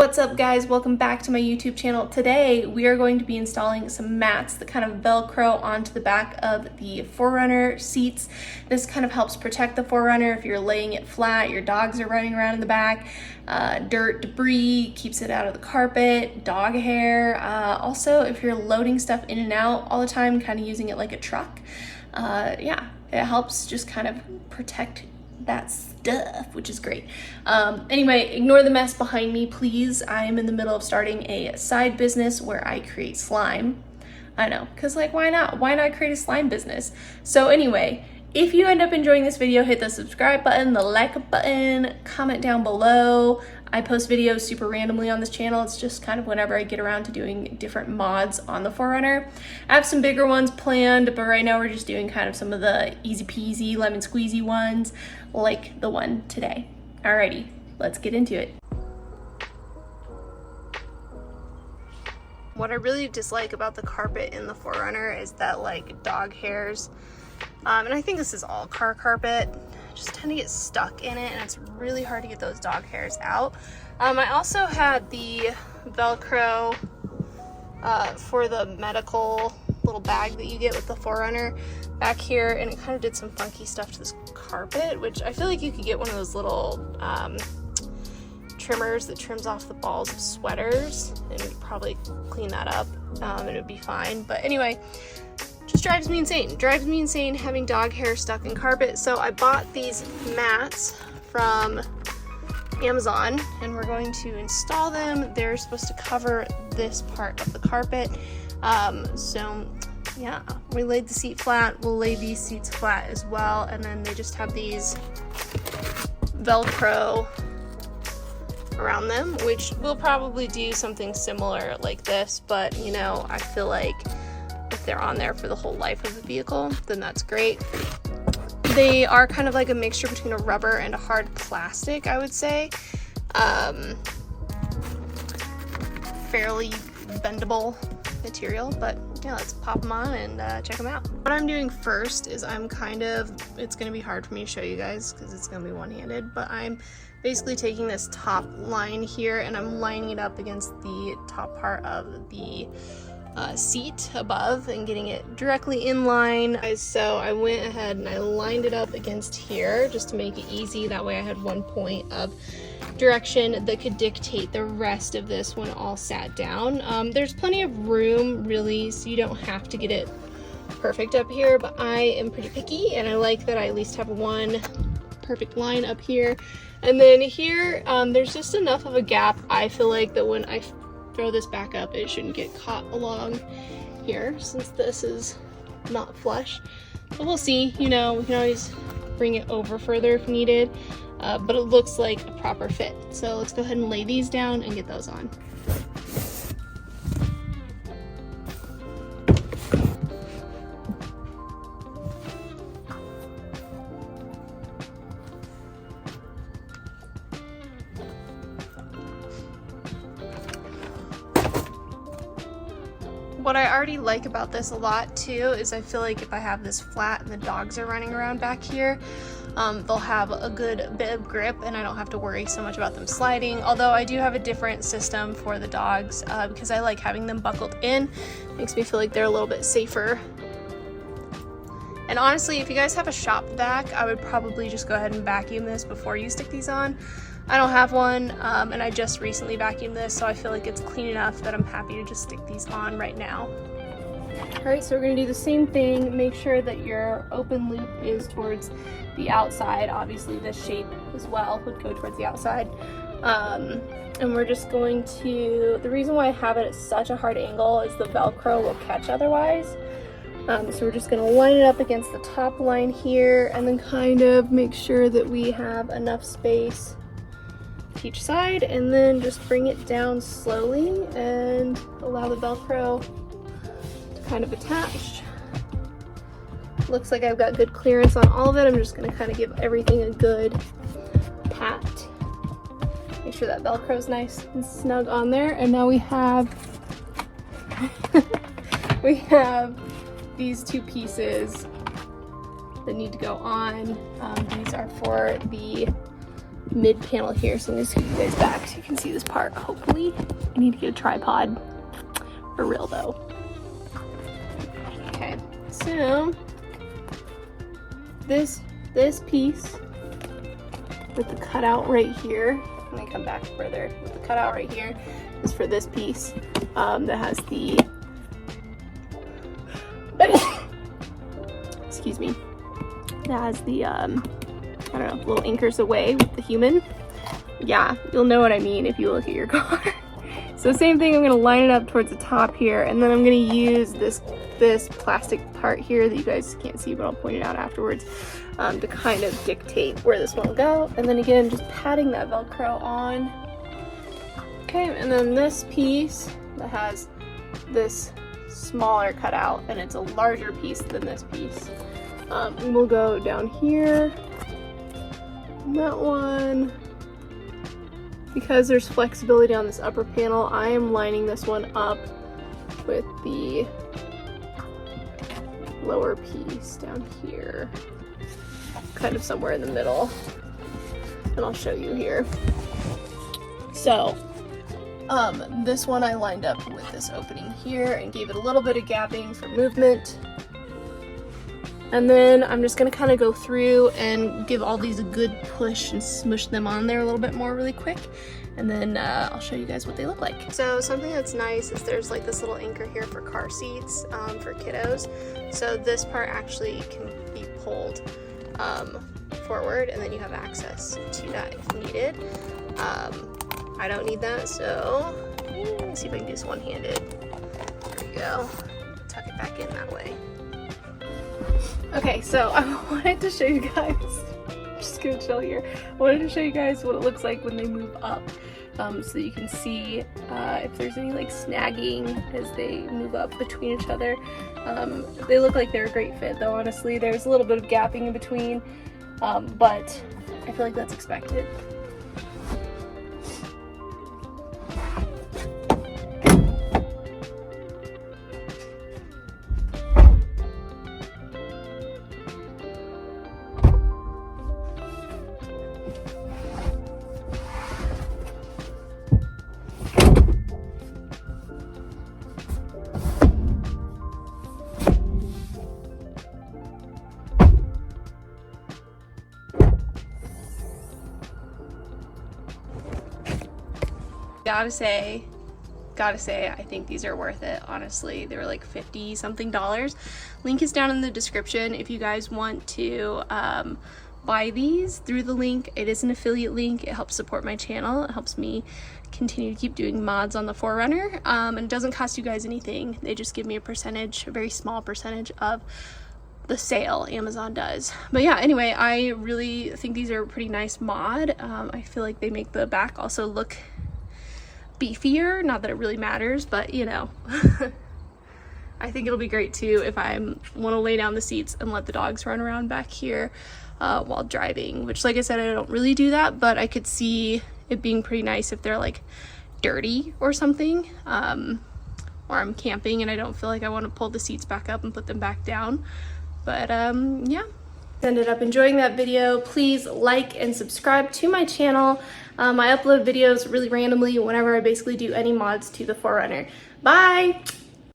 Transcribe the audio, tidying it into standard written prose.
What's up guys, welcome back to my YouTube channel. Today we are going to be installing some mats that kind of velcro onto the back of the 4Runner seats. This kind of helps protect the 4Runner if you're laying it flat, your dogs are running around in the back, dirt, debris, keeps it out of the carpet, dog hair. Also if you're loading stuff in and out all the time, kind of using it like a truck. Yeah, it helps just kind of protect that stuff, which is great. Anyway, ignore the mess behind me, please. I am in the middle of starting a side business where I create slime. I know, because like, why not? Why not create a slime business? So anyway, if you end up enjoying this video, hit the subscribe button, the like button, comment down below. I post videos super randomly on this channel. It's just kind of whenever I get around to doing different mods on the 4Runner. I have some bigger ones planned, but right now we're just doing kind of some of the easy peasy, lemon squeezy ones, like the one today. Alrighty, let's get into it. What I really dislike about the carpet in the 4Runner is that like dog hairs, and I think this is all car carpet, just tend to get stuck in it, and it's really hard to get those dog hairs out. I also had the Velcro for the medical little bag that you get with the 4Runner back here, and it kind of did some funky stuff to this carpet, which I feel like you could get one of those little trimmers that trims off the balls of sweaters, and you'd probably clean that up, and it would be fine. But anyway, just drives me insane having dog hair stuck in carpet. So I bought these mats from Amazon, and we're going to install them. They're supposed to cover this part of the carpet. So yeah, we laid the seat flat, we'll lay these seats flat as well, and then they just have these Velcro around them, which we'll probably do something similar like this, but you know, I feel like if they're on there for the whole life of the vehicle, then that's great. They are kind of like a mixture between a rubber and a hard plastic, I would say. Fairly bendable material, but yeah, let's pop them on and check them out. What I'm doing first is it's gonna be hard for me to show you guys because it's gonna be one-handed, but I'm basically taking this top line here and I'm lining it up against the top part of the seat above and getting it directly in line. So I went ahead and I lined it up against here just to make it easy. That way I had one point of direction that could dictate the rest of this when all sat down. There's plenty of room really, so you don't have to get it perfect up here, but I am pretty picky and I like that I at least have one perfect line up here. And then here, there's just enough of a gap, I feel like, that when I throw this back up, it shouldn't get caught along here since this is not flush. But we'll see, you know, we can always bring it over further if needed, but it looks like a proper fit. So let's go ahead and lay these down and get those on. What I already like about this a lot too is I feel like if I have this flat and the dogs are running around back here, they'll have a good bit of grip and I don't have to worry so much about them sliding. Although I do have a different system for the dogs because I like having them buckled in. Makes me feel like they're a little bit safer. And honestly, if you guys have a shop vac, I would probably just go ahead and vacuum this before you stick these on. I don't have one, and I just recently vacuumed this, so I feel like it's clean enough that I'm happy to just stick these on right now. Alright, so we're going to do the same thing. Make sure that your open loop is towards the outside. Obviously this shape as well would go towards the outside. And we're just going to, the reason why I have it at such a hard angle is the Velcro will catch otherwise. So we're just going to line it up against the top line here and then kind of make sure that we have enough space to each side, and then just bring it down slowly and allow the Velcro to kind of attach. Looks like I've got good clearance on all of it. I'm just going to kind of give everything a good pat. Make sure that Velcro is nice and snug on there. And now we have these two pieces that need to go on. These are for the mid panel here, so I'm gonna scoot you guys back so you can see this part, hopefully. I need to get a tripod for real though. Okay, so this piece with the cutout right here, let me come back further, with the cutout right here is for this piece that has the excuse me, that has the I don't know, little anchors away with the human. Yeah, you'll know what I mean if you look at your car. So same thing, I'm gonna line it up towards the top here, and then I'm gonna use this plastic part here that you guys can't see, but I'll point it out afterwards, to kind of dictate where this one will go. And then again, just patting that Velcro on. Okay, and then this piece that has this smaller cutout, and it's a larger piece than this piece. We'll go down here, and that one. Because there's flexibility on this upper panel, I am lining this one up with the lower piece down here, kind of somewhere in the middle, and I'll show you here. So this one I lined up with this opening here and gave it a little bit of gapping for movement. And then I'm just gonna kind of go through and give all these a good push and smush them on there a little bit more really quick. And then I'll show you guys what they look like. So something that's nice is there's like this little anchor here for car seats for kiddos. So this part actually can be pulled forward, and then you have access to that if needed. I don't need that, so let me see if I can do this one-handed. There you go. Tuck it back in that way. Okay, so I wanted to show you guys, I'm just gonna chill here. I wanted to show you guys what it looks like when they move up, so that you can see if there's any like snagging as they move up between each other. They look like they're a great fit though, honestly. There's a little bit of gapping in between, but I feel like that's expected. Gotta say, I think these are worth it, honestly. They were like $50 something. Link is down in the description if you guys want to buy these through the link. It is an affiliate link. It helps support my channel. It helps me continue to keep doing mods on the 4Runner, and it doesn't cost you guys anything. They just give me a percentage, a very small percentage of the sale. Amazon does. But yeah, anyway, I really think these are a pretty nice mod. I feel like they make the back also look beefier, not that it really matters, but you know. I think it'll be great too if I want to lay down the seats and let the dogs run around back here while driving, which, like I said, I don't really do that, but I could see it being pretty nice if they're like dirty or something, or I'm camping and I don't feel like I want to pull the seats back up and put them back down. But yeah, ended up enjoying that video. Please like and subscribe to my channel. I upload videos really randomly whenever I basically do any mods to the 4Runner. Bye!